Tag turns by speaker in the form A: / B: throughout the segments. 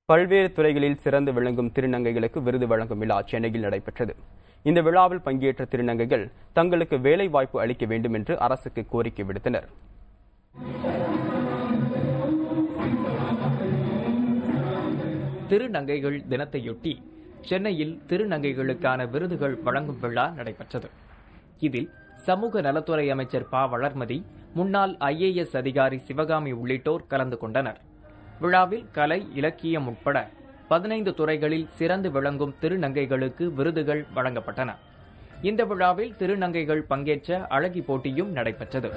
A: பல்வேறு துறைகளில் சிறந்து விளங்கும் திருநங்கைகளுக்கு விருது வழங்கும் விழா சென்னையில் நடைபெற்றது. இந்த விழாவில் பங்கேற்ற திருநங்கைகள் தங்களுக்கு வேலை வாய்ப்பு அளிக்க வேண்டும் என்று அரசுக்கு கோரிக்கை விடுத்தனர்.
B: திருநங்கைகள் தினத்தையொட்டி சென்னையில் திருநங்கைகளுக்கான விருதுகள் வழங்கும் விழா நடைபெற்றது. இதில் சமூக நலத்துறை அமைச்சர் ப. வளர்மதி, முன்னாள் IAS அதிகாரி சிவகாமி உள்ளிட்டோர் கலந்து கொண்டனர். விழாவில் கலை, இலக்கியம் உட்பட 15 துறைகளில் சிறந்து விளங்கும் திருநங்கைகளுக்கு விருதுகள் வழங்கப்பட்டன. இந்த விழாவில் திருநங்கைகள் பங்கேற்ற அழகி போட்டியும் நடைபெற்றது.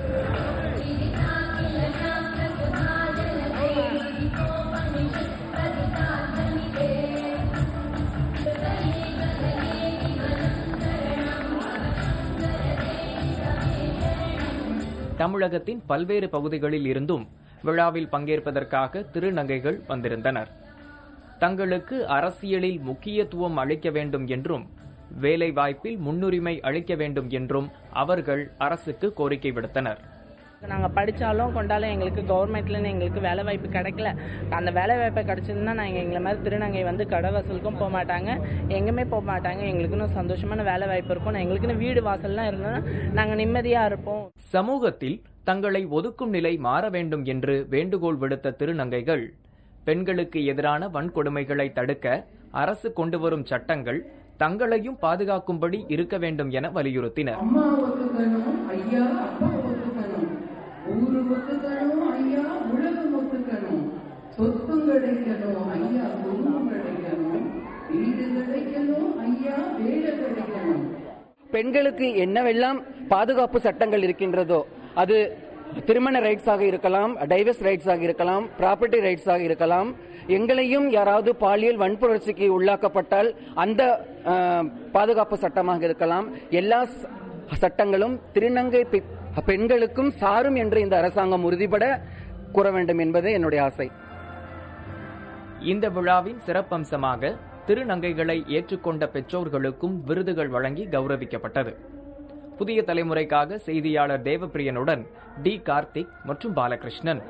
B: தமிழகத்தின் பல்வேறு பகுதிகளில் இருந்தும் விழாவில் பங்கேற்பதற்காக திருநங்கைகள் வந்திருந்தனர். தங்களுக்கு அரசியலில் முக்கியத்துவம் அளிக்க வேண்டும் என்றும் வேலைவாய்ப்பில் முன்னுரிமை அளிக்க வேண்டும் என்றும் அவர்கள் அரசுக்கு கோரிக்கை விடுத்தனர்.
C: நாங்கள் படித்தாலும் கொண்டாலும் எங்களுக்கு கவர்மெண்ட்லேருந்து எங்களுக்கு வேலை வாய்ப்பு கிடைக்கல. அந்த வேலை வாய்ப்பை கிடைச்சதுன்னா நாங்கள் எங்களை மாதிரி திருநங்கை வந்து கடை வசூலுக்கும் போக மாட்டாங்க, எங்கேயுமே போக மாட்டாங்க. எங்களுக்குன்னு சந்தோஷமான வேலை வாய்ப்பு இருக்கும், எங்களுக்குன்னு வீடு வாசல்லாம் இருந்தோன்னா நாங்கள் நிம்மதியாக இருப்போம்.
B: சமூகத்தில் தங்களை ஒதுக்கும் நிலை மாற வேண்டும் என்று வேண்டுகோள் விடுத்த திருநங்கைகள் பெண்களுக்கு எதிரான வன்கொடுமைகளை தடுக்க அரசு கொண்டு வரும் சட்டங்கள் தங்களையும் பாதுகாக்கும்படி இருக்க வேண்டும் என வலியுறுத்தினர்.
D: பெண்களுக்கு என்னவெல்லாம் பாதுகாப்பு சட்டங்கள் இருக்கின்றதோ, அது திருமண ரைட்ஸாக இருக்கலாம், டைவர்ஸ் ரைட்ஸாக இருக்கலாம், ப்ராப்பர்ட்டி ரைட்ஸாக இருக்கலாம். எங்களையும் யாராவது பாலியல் வன்புணர்ச்சிக்கு உள்ளாக்கப்பட்டால் அந்த பாதுகாப்பு சட்டமாக இருக்கலாம். எல்லா சட்டங்களும் திருநங்கை பெண்களுக்கும் சாரும் என்று இந்த அரசாங்கம் உறுதிபட கூற வேண்டும் என்பது என்னுடைய ஆசை.
B: இந்த விழாவின் சிறப்பம்சமாக திருநங்கைகளை ஏற்றுக்கொண்ட பெற்றோர்களுக்கும் விருதுகள் வழங்கி கௌரவிக்கப்பட்டது. புதிய தலைமுறைக்காக செய்தியாளர் தேவப்பிரியனுடன் டி. கார்த்திக் மற்றும் பாலகிருஷ்ணன்.